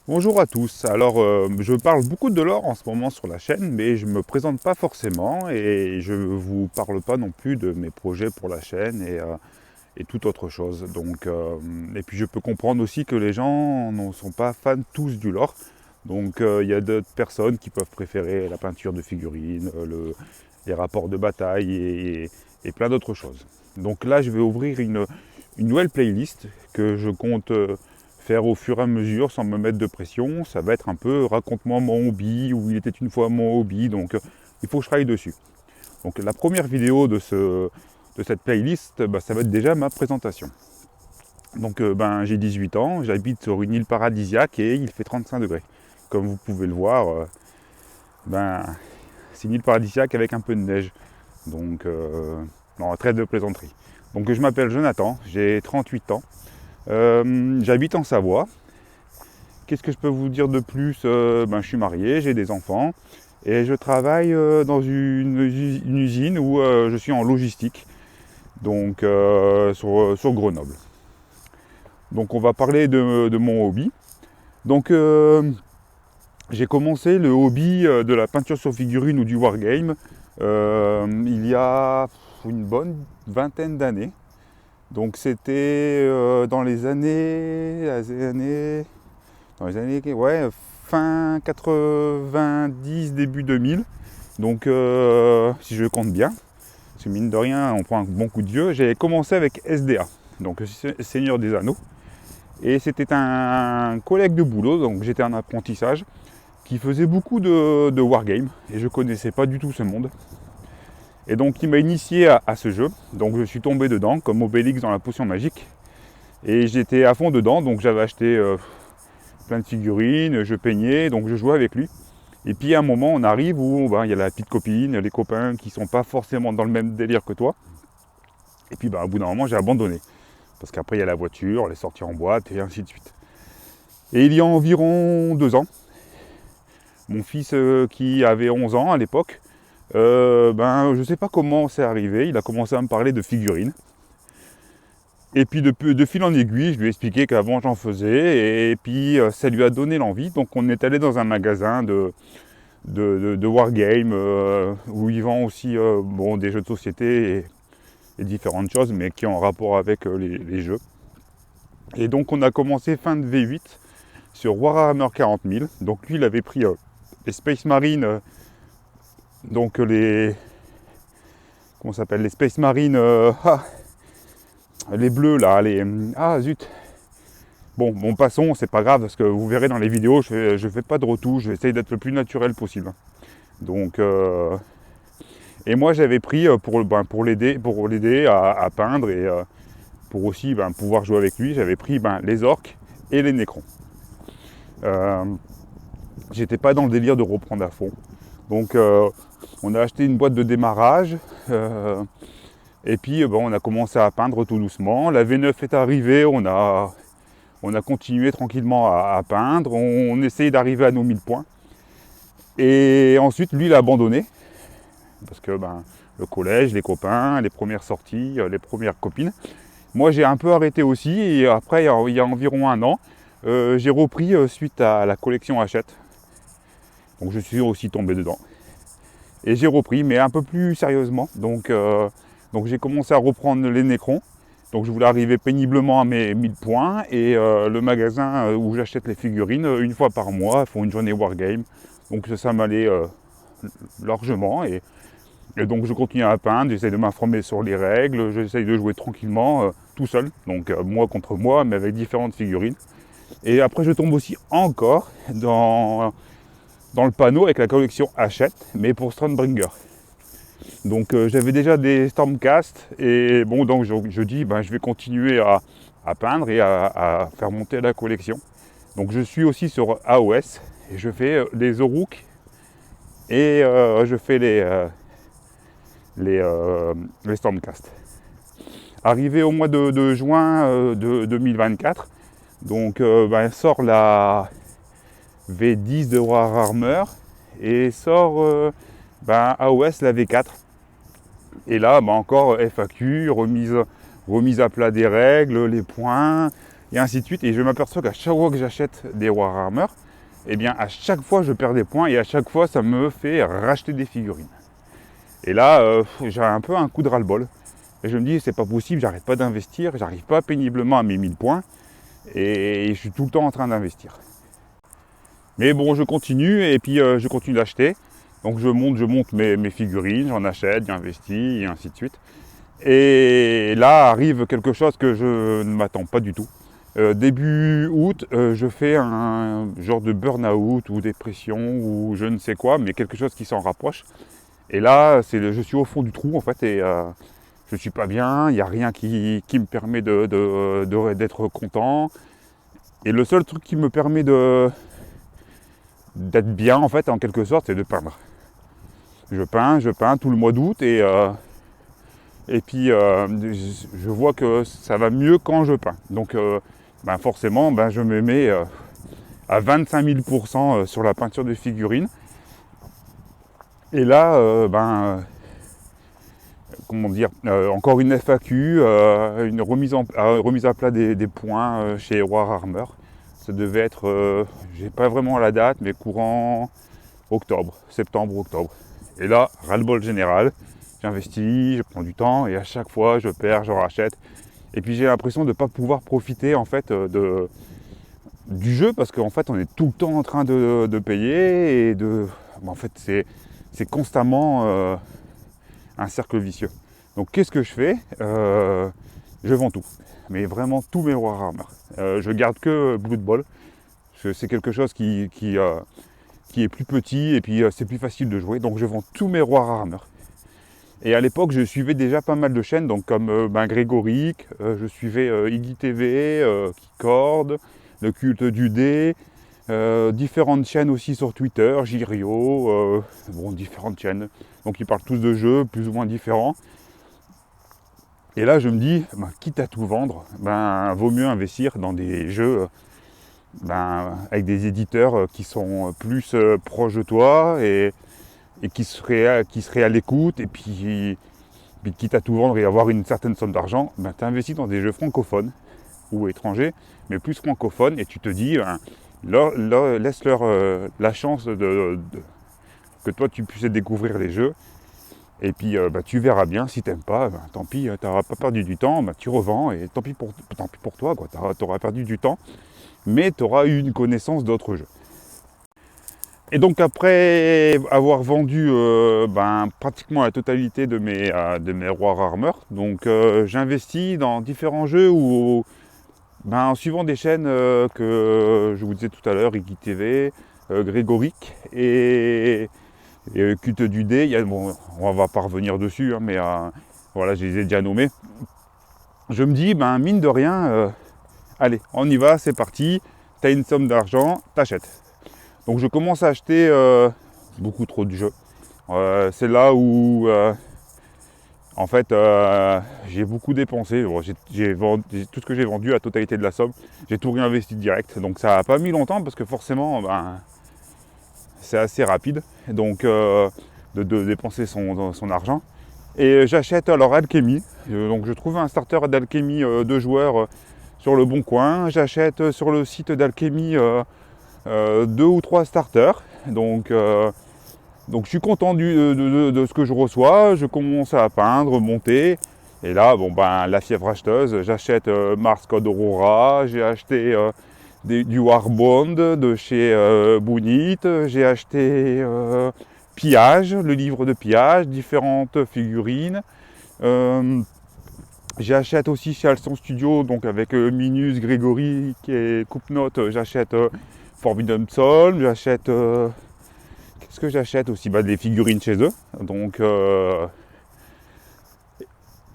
Bonjour à tous. Alors, je parle beaucoup de l'or en ce moment sur la chaîne, mais je ne me présente pas forcément et je ne vous parle pas non plus de mes projets pour la chaîne et toute autre chose. Donc, et puis je peux comprendre aussi que les gens ne sont pas fans tous du lore. Donc, il y a d'autres personnes qui peuvent préférer la peinture de figurines, les rapports de bataille et plein d'autres choses. Donc là, je vais ouvrir une nouvelle playlist que je compte faire au fur et à mesure sans me mettre de pression. Ça va être un peu raconte-moi mon hobby ou il était une fois mon hobby, donc il faut que je travaille dessus. Donc la première vidéo de cette playlist, ça va être déjà ma présentation. Donc j'ai 18 ans, j'habite sur une île paradisiaque et il fait 35 degrés. Comme vous pouvez le voir, c'est une île paradisiaque avec un peu de neige. Donc non, trêve de plaisanterie. Donc je m'appelle Jonathan, j'ai 38 ans. J'habite en Savoie. Qu'est-ce que je peux vous dire de plus? Je suis marié, j'ai des enfants et je travaille dans une usine où je suis en logistique, donc sur Grenoble. Donc on va parler de mon hobby. Donc j'ai commencé le hobby de la peinture sur figurine ou du wargame il y a une bonne vingtaine d'années. Donc c'était dans les années fin 90, début 2000. Donc si je compte bien, parce que mine de rien, on prend un bon coup de vieux, j'ai commencé avec SDA, donc Seigneur des Anneaux. Et c'était un collègue de boulot, donc j'étais en apprentissage, qui faisait beaucoup de wargame, et je ne connaissais pas du tout ce monde. Et donc il m'a initié à ce jeu, donc je suis tombé dedans, comme Obélix dans la potion magique. Et j'étais à fond dedans, donc j'avais acheté plein de figurines, je peignais, donc je jouais avec lui. Et puis à un moment, on arrive où il y a la petite copine, les copains qui sont pas forcément dans le même délire que toi. Et puis au bout d'un moment, j'ai abandonné. Parce qu'après, il y a la voiture, les sorties en boîte, et ainsi de suite. Et il y a environ 2 ans, mon fils qui avait 11 ans à l'époque, je ne sais pas comment c'est arrivé, il a commencé à me parler de figurines. Et puis de fil en aiguille, je lui ai expliqué qu'avant j'en faisais, et puis ça lui a donné l'envie. Donc on est allé dans un magasin de wargame où ils vendent aussi des jeux de société et différentes choses, mais qui ont un rapport avec les jeux. Et donc on a commencé fin de V8 sur Warhammer 40 000. Donc lui il avait pris les Space Marines, donc les... comment ça s'appelle? Les Space Marines... les bleus là, ah zut. Bon, passons, c'est pas grave, parce que vous verrez dans les vidéos, je fais pas de retouche, je vais essayer d'être le plus naturel possible. Donc, et moi j'avais pris pour l'aider à peindre et pour aussi pouvoir jouer avec lui, j'avais pris les orques et les nécrons. J'étais pas dans le délire de reprendre à fond. Donc on a acheté une boîte de démarrage. Et puis on a commencé à peindre tout doucement. La V9 est arrivée, on a continué tranquillement à peindre. On essayait d'arriver à nos 1000 points. Et ensuite, lui, il a abandonné. Parce que le collège, les copains, les premières sorties, les premières copines. Moi, j'ai un peu arrêté aussi. Et après, il y a environ 1 an, j'ai repris suite à la collection Hachette. Donc je suis aussi tombé dedans. Et j'ai repris, mais un peu plus sérieusement. Donc j'ai commencé à reprendre les nécrons. Donc je voulais arriver péniblement à mes 1000 points. Et le magasin où j'achète les figurines, une fois par mois, font une journée wargame. Donc ça m'allait largement. Et donc je continue à peindre, j'essaie de m'informer sur les règles, j'essaie de jouer tranquillement, tout seul. Donc moi contre moi, mais avec différentes figurines. Et après je tombe aussi encore dans le panneau avec la collection Hachette, mais pour Stormbringer. Donc j'avais déjà des Stormcast et donc je dis je vais continuer à peindre et à faire monter la collection. Donc je suis aussi sur AOS et je fais les Oruk et je fais les Stormcast. Arrivé au mois de juin de 2024, donc sort la V10 de Warhammer et sort AOS la V4. Et là, encore FAQ, remise à plat des règles, les points, et ainsi de suite. Et je m'aperçois qu'à chaque fois que j'achète des Warhammer, eh bien à chaque fois je perds des points et à chaque fois ça me fait racheter des figurines. Et là, j'ai un peu un coup de ras-le-bol. Et je me dis, c'est pas possible, j'arrête pas d'investir, j'arrive pas péniblement à mes 1000 points et je suis tout le temps en train d'investir. Mais bon, je continue et puis je continue d'acheter. Donc je monte mes figurines, j'en achète, j'investis et ainsi de suite. Et là arrive quelque chose que je ne m'attends pas du tout. Début août, je fais un genre de burn-out ou dépression ou je ne sais quoi, mais quelque chose qui s'en rapproche. Et là, je suis au fond du trou en fait et je ne suis pas bien, il n'y a rien qui me permet d'être content. Et le seul truc qui me permet d'être bien en fait en quelque sorte, c'est de peindre. Je peins tout le mois d'août et puis je vois que ça va mieux quand je peins. Donc forcément je me mets à 25 000% sur la peinture de figurines. Et là comment dire, encore une FAQ, une remise à plat des points chez Warhammer. Ça devait être, j'ai pas vraiment la date, mais courant septembre, octobre. Et là, ras-le-bol général, j'investis, je prends du temps et à chaque fois je perds, je rachète. Et puis j'ai l'impression de ne pas pouvoir profiter en fait du jeu parce qu'en fait on est tout le temps en train de payer et en fait c'est constamment un cercle vicieux. Donc qu'est-ce que je fais? Je vends tout, mais vraiment tous mes Warhammer. Je garde que Blood Bowl. C'est quelque chose qui est plus petit et puis c'est plus facile de jouer. Donc je vends tous mes Warhammer. Et à l'époque, je suivais déjà pas mal de chaînes, donc comme Grégoric, je suivais Iggy TV, Keycord, le culte du dé, différentes chaînes aussi sur Twitter, Jirio, différentes chaînes. Donc ils parlent tous de jeux plus ou moins différents. Et là je me dis, quitte à tout vendre, vaut mieux investir dans des jeux avec des éditeurs qui sont plus proches de toi et qui seraient à l'écoute. Et puis quitte à tout vendre et avoir une certaine somme d'argent, tu investis dans des jeux francophones ou étrangers, mais plus francophones, et tu te dis, laisse-leur la chance que toi tu puisses découvrir les jeux. Et puis tu verras bien, si t'aimes pas, tant pis, tu n'auras pas perdu du temps, tu revends et tant pis pour toi, tu auras perdu du temps, mais tu auras eu une connaissance d'autres jeux. Et donc après avoir vendu pratiquement la totalité de mes Warhammer, donc j'investis dans différents jeux en suivant des chaînes que je vous disais tout à l'heure, Iggy TV, Grégoric et culte du dé. On va pas revenir dessus, mais voilà, je les ai déjà nommés. Je me dis, mine de rien, allez, on y va, c'est parti, tu as une somme d'argent, t'achètes. Donc je commence à acheter beaucoup trop de jeux. C'est là où en fait j'ai beaucoup dépensé. J'ai vendu tout ce que j'ai vendu, la totalité de la somme, j'ai tout réinvesti direct. Donc ça n'a pas mis longtemps parce que forcément c'est assez rapide donc de dépenser son argent. Et j'achète alors Alchemy. Donc je trouve un starter d'Alchemy 2 joueurs sur le bon coin. J'achète sur le site d'Alchemy 2 ou 3 starters. Donc je suis content de ce que je reçois. Je commence à peindre, monter. Et là, la fièvre acheteuse, j'achète Mars Code Aurora, j'ai acheté du Warbond de chez Bunit, j'ai acheté Pillage, le livre de Pillage, différentes figurines. J'achète aussi chez Alston Studio, donc avec Minus, Grégory et Coupe-Note, j'achète Forbidden Soul, j'achète... qu'est-ce que j'achète aussi? Des figurines chez eux. Donc,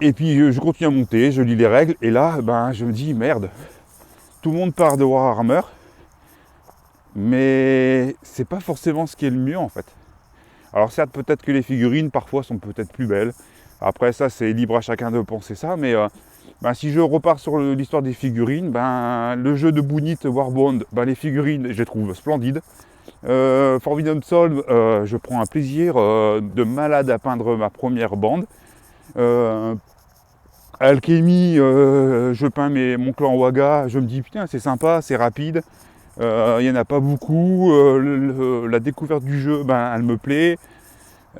et puis je continue à monter, je lis les règles, et là, je me dis, merde, tout le monde part de Warhammer, mais c'est pas forcément ce qui est le mieux en fait. Alors certes, peut-être que les figurines parfois sont peut-être plus belles. Après ça, c'est libre à chacun de penser ça, mais si je repars sur l'histoire des figurines, le jeu de Bunit Warbond, les figurines, je les trouve splendides. Forbidden Soul, je prends un plaisir de malade à peindre ma première bande. Alchemy, je peins mon clan Waga, je me dis putain c'est sympa, c'est rapide, il n'y en a pas beaucoup, la découverte du jeu, ben, elle me plaît.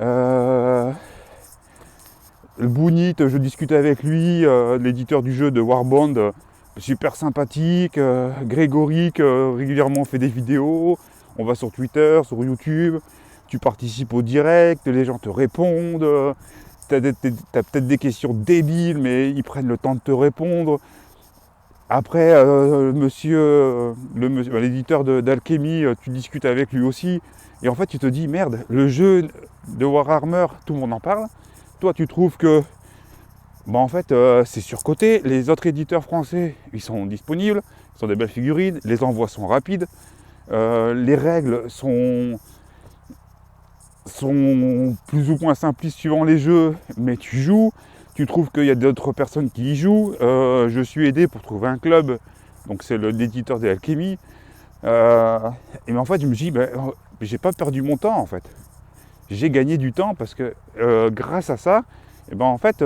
Le Bounit, je discute avec lui, l'éditeur du jeu de Warband, super sympathique, Grégory régulièrement fait des vidéos, on va sur Twitter, sur YouTube, tu participes au direct, les gens te répondent, t'as peut-être des questions débiles mais ils prennent le temps de te répondre. Après, l'éditeur d'Alchemy, tu discutes avec lui aussi, et en fait tu te dis merde, le jeu de Warhammer, tout le monde en parle, toi tu trouves que en fait c'est surcoté, les autres éditeurs français ils sont disponibles, ils sont des belles figurines, les envois sont rapides, les règles sont plus ou moins simplistes suivant les jeux, mais tu joues, tu trouves qu'il y a d'autres personnes qui y jouent, je suis aidé pour trouver un club, donc c'est l'éditeur de Alchemy, et en fait je me dis j'ai pas perdu mon temps en fait, j'ai gagné du temps parce que grâce à ça, et en fait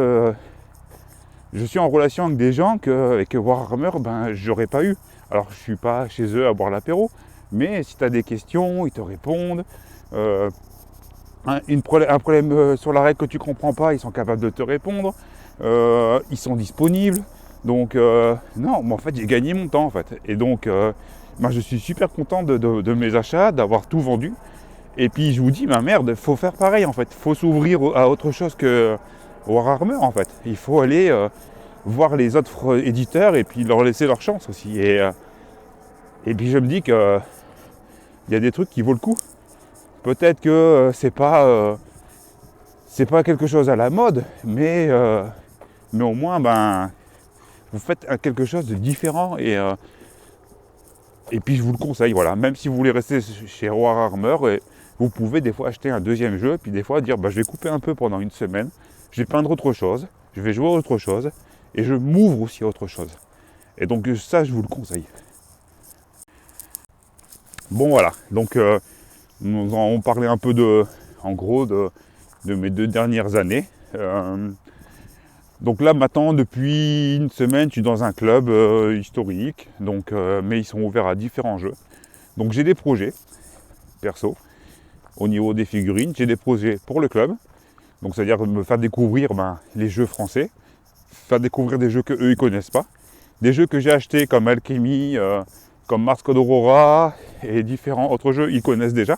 je suis en relation avec des gens avec Warhammer j'aurais pas eu. Alors je suis pas chez eux à boire l'apéro, mais si tu as des questions, ils te répondent. Un problème sur la règle que tu comprends pas, ils sont capables de te répondre. Ils sont disponibles. Donc non, en fait j'ai gagné mon temps en fait. Et donc je suis super content de mes achats, d'avoir tout vendu. Et puis je vous dis, merde, faut faire pareil en fait. Faut s'ouvrir à autre chose que Warhammer en fait. Il faut aller voir les autres éditeurs et puis leur laisser leur chance aussi. Et puis je me dis que il y a des trucs qui vaut le coup. Peut-être que c'est pas quelque chose à la mode, mais au moins vous faites quelque chose de différent et puis je vous le conseille, voilà. Même si vous voulez rester chez Warhammer, vous pouvez des fois acheter un deuxième jeu, puis des fois dire je vais couper un peu pendant une semaine, je vais peindre autre chose, je vais jouer à autre chose, et je m'ouvre aussi à autre chose. Et donc ça je vous le conseille. Bon voilà, donc nous allons parler un peu en gros de mes 2 dernières années. Donc là maintenant depuis une semaine je suis dans un club historique, donc, mais ils sont ouverts à différents jeux. Donc j'ai des projets perso au niveau des figurines, j'ai des projets pour le club, donc c'est-à-dire me faire découvrir les jeux français, faire découvrir des jeux qu'eux ils connaissent pas, des jeux que j'ai achetés comme Alchemy, comme Mars Code Aurora et différents autres jeux ils connaissent déjà,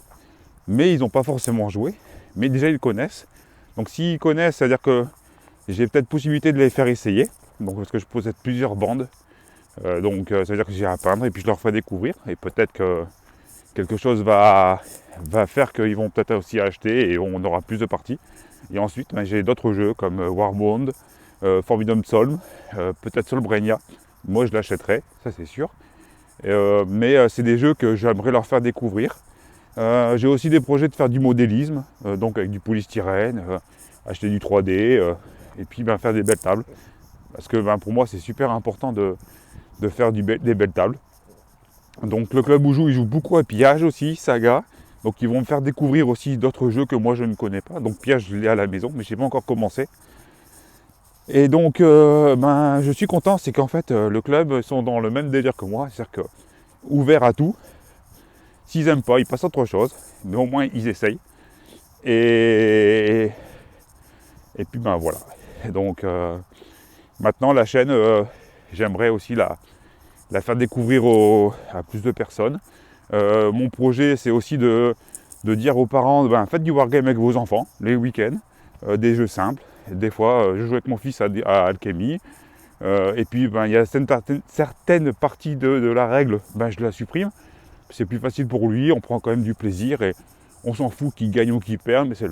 mais ils n'ont pas forcément joué, mais déjà ils connaissent. Donc s'ils connaissent, c'est-à-dire que j'ai peut-être possibilité de les faire essayer, donc parce que je possède plusieurs bandes, donc ça veut dire que j'ai à peindre et puis je leur ferai découvrir, et peut-être que quelque chose va faire qu'ils vont peut-être aussi acheter et on aura plus de parties. Et ensuite j'ai d'autres jeux comme Warbound, Forbidden Psalm, peut-être Solbrenia, moi je l'achèterai, ça c'est sûr. Mais c'est des jeux que j'aimerais leur faire découvrir. J'ai aussi des projets de faire du modélisme, donc avec du polystyrène, acheter du 3D, et puis faire des belles tables. Parce que pour moi c'est super important de faire des belles tables. Donc le club où il joue beaucoup à Pillage aussi, Saga. Donc ils vont me faire découvrir aussi d'autres jeux que moi je ne connais pas. Donc Pillage je l'ai à la maison, mais je n'ai pas encore commencé. Et donc je suis content, c'est qu'en fait le club sont dans le même délire que moi, c'est-à-dire que ouvert à tout. S'ils n'aiment pas, ils passent à autre chose, mais au moins ils essayent. Et puis voilà. Donc maintenant la chaîne, j'aimerais aussi la faire découvrir à plus de personnes. Mon projet c'est aussi de dire aux parents, faites du wargame avec vos enfants, les week-ends, des jeux simples. Des fois je joue avec mon fils à Alchemy. Et puis il y a certaines parties de la règle, je la supprime. C'est plus facile pour lui, on prend quand même du plaisir et on s'en fout qu'il gagne ou qu'il perde, mais c'est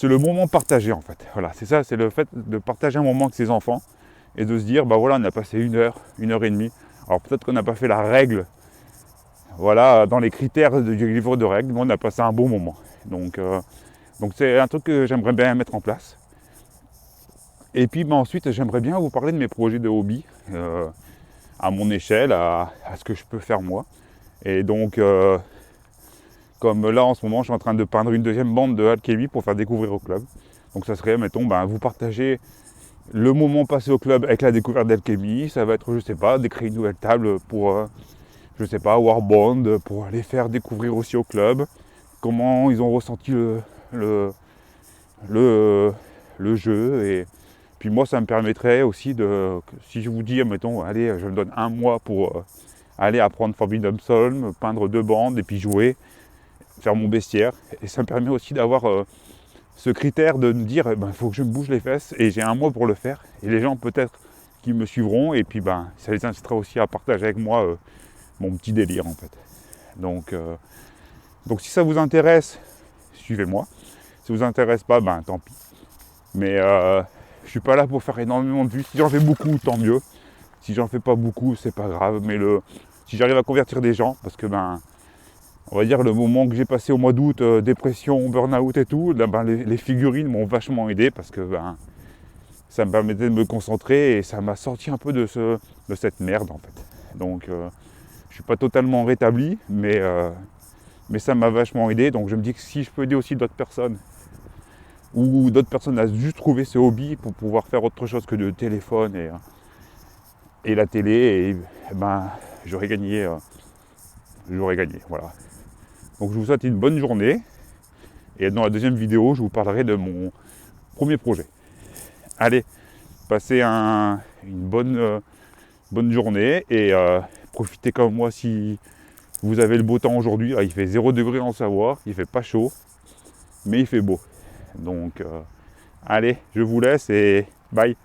le moment partagé en fait. Voilà, c'est ça, c'est le fait de partager un moment avec ses enfants et de se dire, voilà, on a passé 1 heure, 1 heure et demie. Alors peut-être qu'on n'a pas fait la règle, voilà, dans les critères du livre de règles, mais on a passé un bon moment. Donc c'est un truc que j'aimerais bien mettre en place. Et puis ensuite, j'aimerais bien vous parler de mes projets de hobby, à mon échelle, à ce que je peux faire moi. Et donc, comme là en ce moment, je suis en train de peindre une deuxième bande de Alchemy pour faire découvrir au club. Donc ça serait, mettons, vous partagez le moment passé au club avec la découverte d'Alchemy, ça va être, je sais pas, d'écrire une nouvelle table pour, je sais pas, Warband, pour les faire découvrir aussi au club, comment ils ont ressenti le, le, le jeu. Et puis moi, ça me permettrait aussi de, si je vous dis, mettons, allez, je me donne un mois pour aller apprendre Forbidden Psalm, peindre 2 bandes et puis jouer, faire mon bestiaire. Et ça me permet aussi d'avoir ce critère de me dire, il faut que je me bouge les fesses et j'ai un mois pour le faire. Et les gens peut-être qui me suivront et puis ça les incitera aussi à partager avec moi mon petit délire en fait. Donc si ça vous intéresse, suivez-moi. Si ça vous intéresse pas, tant pis. Mais je suis pas là pour faire énormément de vues. Si j'en fais beaucoup, tant mieux. Si j'en fais pas beaucoup, c'est pas grave. Mais si j'arrive à convertir des gens, parce que on va dire le moment que j'ai passé au mois d'août, dépression, burn-out et tout, là, les figurines m'ont vachement aidé parce que ça me permettait de me concentrer et ça m'a sorti un peu de cette merde en fait. Donc je suis pas totalement rétabli, mais ça m'a vachement aidé. Donc je me dis que si je peux aider aussi d'autres personnes, ou d'autres personnes à juste trouver ce hobby pour pouvoir faire autre chose que le téléphone et la télé, et j'aurais gagné. Voilà. Donc je vous souhaite une bonne journée. Et dans la deuxième vidéo, je vous parlerai de mon premier projet. Allez, passez une bonne journée et profitez comme moi si vous avez le beau temps aujourd'hui. Il fait 0 degré en Savoie, il fait pas chaud, mais il fait beau. Donc allez, je vous laisse et bye.